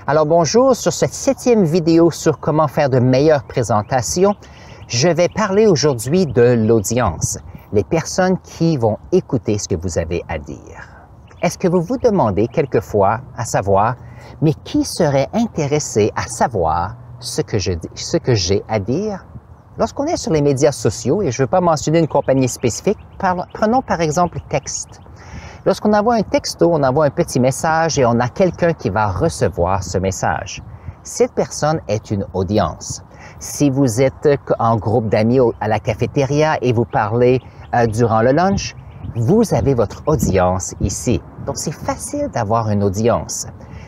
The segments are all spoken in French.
Alors bonjour, sur cette 7e vidéo sur comment faire de meilleures présentations, je vais parler aujourd'hui de l'audience, les personnes qui vont écouter ce que vous avez à dire. Est-ce que vous vous demandez quelquefois à savoir, mais qui serait intéressé à savoir ce que j'ai à dire? Lorsqu'on est sur les médias sociaux, et je ne veux pas mentionner une compagnie spécifique, prenons par exemple texte. Lorsqu'on envoie un texto, on envoie un petit message et on a quelqu'un qui va recevoir ce message. Cette personne est une audience. Si vous êtes en groupe d'amis à la cafétéria et vous parlez durant le lunch, vous avez votre audience ici. Donc, c'est facile d'avoir une audience.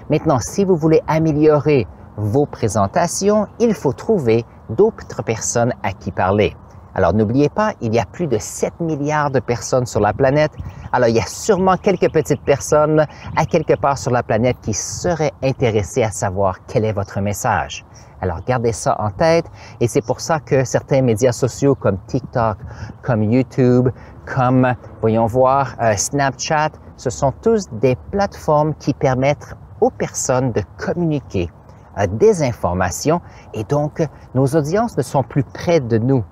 Maintenant, si vous voulez améliorer vos présentations, il faut trouver d'autres personnes à qui parler. Alors, n'oubliez pas, il y a plus de 7 milliards de personnes sur la planète. Alors, il y a sûrement quelques petites personnes à quelque part sur la planète qui seraient intéressées à savoir quel est votre message. Alors, gardez ça en tête et c'est pour ça que certains médias sociaux comme TikTok, comme YouTube, comme, voyons voir, Snapchat, ce sont tous des plateformes qui permettent aux personnes de communiquer des informations et donc nos audiences ne sont plus près de nous.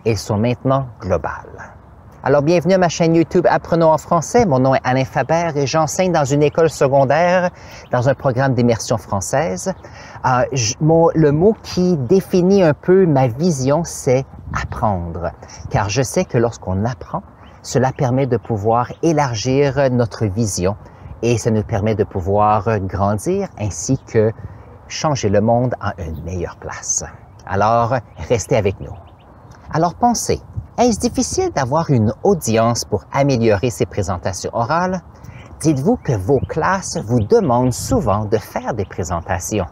Elles sont maintenant globales. Alors, bienvenue à ma chaîne YouTube Apprenons en français. Mon nom est Alain Faber et j'enseigne dans une école secondaire dans un programme d'immersion française. Le mot qui définit un peu ma vision, c'est apprendre. Car je sais que lorsqu'on apprend, cela permet de pouvoir élargir notre vision et ça nous permet de pouvoir grandir ainsi que changer le monde en une meilleure place. Alors, restez avec nous. Alors pensez, est-ce difficile d'avoir une audience pour améliorer ses présentations orales? Dites-vous que vos classes vous demandent souvent de faire des présentations.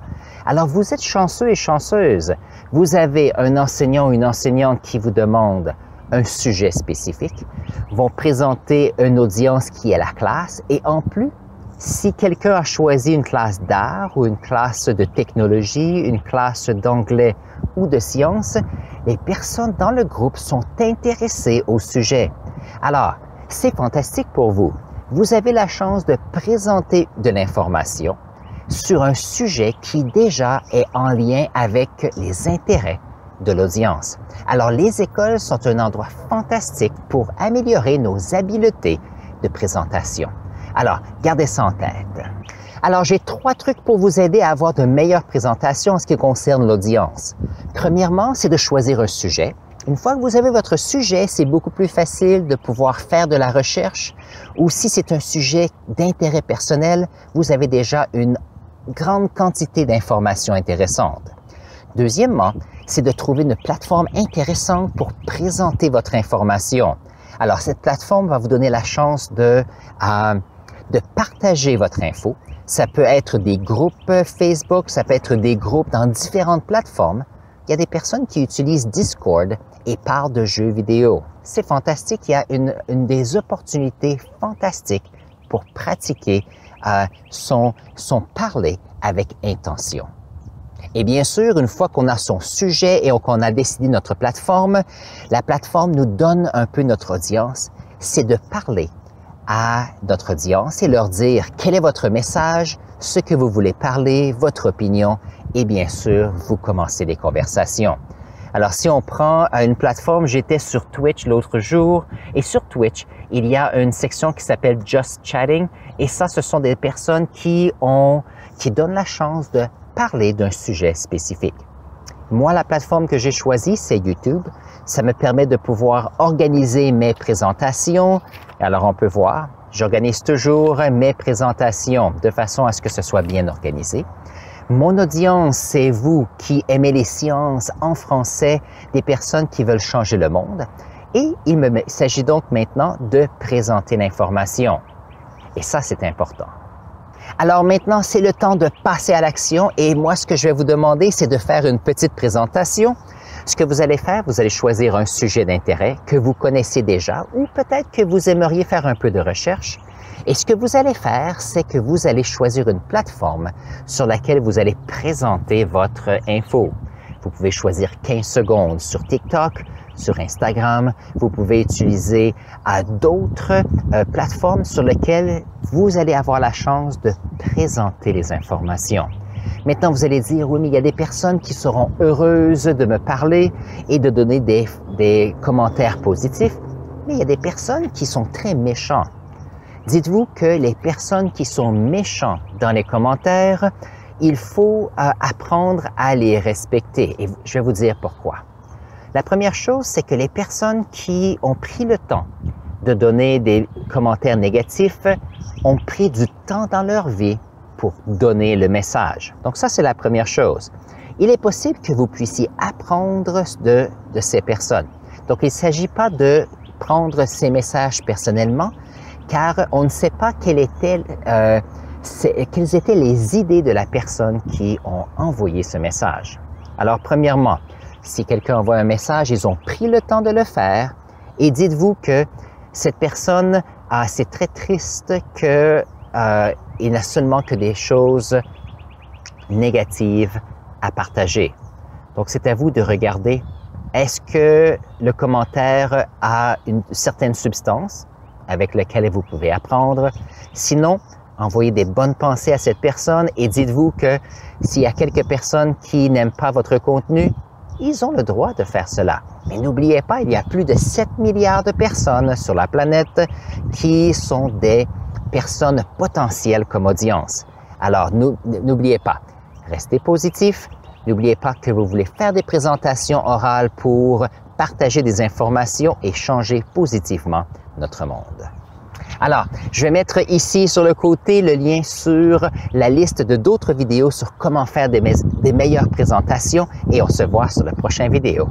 Alors vous êtes chanceux et chanceuse. Vous avez un enseignant ou une enseignante qui vous demande un sujet spécifique, vont présenter une audience qui est la classe et en plus, si quelqu'un a choisi une classe d'art ou une classe de technologie, une classe d'anglais ou de sciences, les personnes dans le groupe sont intéressées au sujet. Alors, c'est fantastique pour vous. Vous avez la chance de présenter de l'information sur un sujet qui déjà est en lien avec les intérêts de l'audience. Alors, les écoles sont un endroit fantastique pour améliorer nos habiletés de présentation. Alors, gardez ça en tête. Alors, j'ai 3 trucs pour vous aider à avoir de meilleures présentations en ce qui concerne l'audience. Premièrement, c'est de choisir un sujet. Une fois que vous avez votre sujet, c'est beaucoup plus facile de pouvoir faire de la recherche ou si c'est un sujet d'intérêt personnel, vous avez déjà une grande quantité d'informations intéressantes. Deuxièmement, c'est de trouver une plateforme intéressante pour présenter votre information. Alors, cette plateforme va vous donner la chance de partager votre info. Ça peut être des groupes Facebook, ça peut être des groupes dans différentes plateformes. Il y a des personnes qui utilisent Discord et parlent de jeux vidéo. C'est fantastique, il y a une des opportunités fantastiques pour pratiquer son parler avec intention. Et bien sûr, une fois qu'on a son sujet et qu'on a décidé notre plateforme, la plateforme nous donne un peu notre audience, c'est de parler à notre audience et leur dire quel est votre message, ce que vous voulez parler, votre opinion et bien sûr, vous commencez les conversations. Alors, si on prend une plateforme, j'étais sur Twitch l'autre jour et sur Twitch, il y a une section qui s'appelle Just Chatting et ça, ce sont des personnes qui donnent la chance de parler d'un sujet spécifique. Moi, la plateforme que j'ai choisie, c'est YouTube. Ça me permet de pouvoir organiser mes présentations. Alors, on peut voir, j'organise toujours mes présentations de façon à ce que ce soit bien organisé. Mon audience, c'est vous qui aimez les sciences en français, des personnes qui veulent changer le monde. Et il s'agit donc maintenant de présenter l'information. Et ça, c'est important. Alors maintenant, c'est le temps de passer à l'action et moi, ce que je vais vous demander, c'est de faire une petite présentation. Ce que vous allez faire, vous allez choisir un sujet d'intérêt que vous connaissez déjà ou peut-être que vous aimeriez faire un peu de recherche. Et ce que vous allez faire, c'est que vous allez choisir une plateforme sur laquelle vous allez présenter votre info. Vous pouvez choisir 15 secondes sur TikTok, sur Instagram. Vous pouvez utiliser d'autres plateformes sur lesquelles vous allez avoir la chance de présenter les informations. Maintenant, vous allez dire, oui, mais il y a des personnes qui seront heureuses de me parler et de donner des commentaires positifs, mais il y a des personnes qui sont très méchants. Dites-vous que les personnes qui sont méchants dans les commentaires, il faut apprendre à les respecter. Et je vais vous dire pourquoi. La première chose, c'est que les personnes qui ont pris le temps de donner des commentaires négatifs ont pris du temps dans leur vie pour donner le message. Donc ça, c'est la première chose. Il est possible que vous puissiez apprendre de ces personnes. Donc il ne s'agit pas de prendre ces messages personnellement, car on ne sait pas quelles étaient les idées de la personne qui ont envoyé ce message. Alors premièrement, si quelqu'un envoie un message, ils ont pris le temps de le faire et dites-vous que cette personne, c'est très triste qu'il n'a seulement que des choses négatives à partager. Donc, c'est à vous de regarder, est-ce que le commentaire a une certaine substance avec laquelle vous pouvez apprendre? Sinon, envoyez des bonnes pensées à cette personne et dites-vous que s'il y a quelques personnes qui n'aiment pas votre contenu, ils ont le droit de faire cela. Mais n'oubliez pas, il y a plus de 7 milliards de personnes sur la planète qui sont des personnes potentielles comme audience. Alors, n'oubliez pas, restez positif. N'oubliez pas que vous voulez faire des présentations orales pour partager des informations et changer positivement notre monde. Alors, je vais mettre ici sur le côté le lien sur la liste de d'autres vidéos sur comment faire des meilleures présentations et on se voit sur la prochaine vidéo.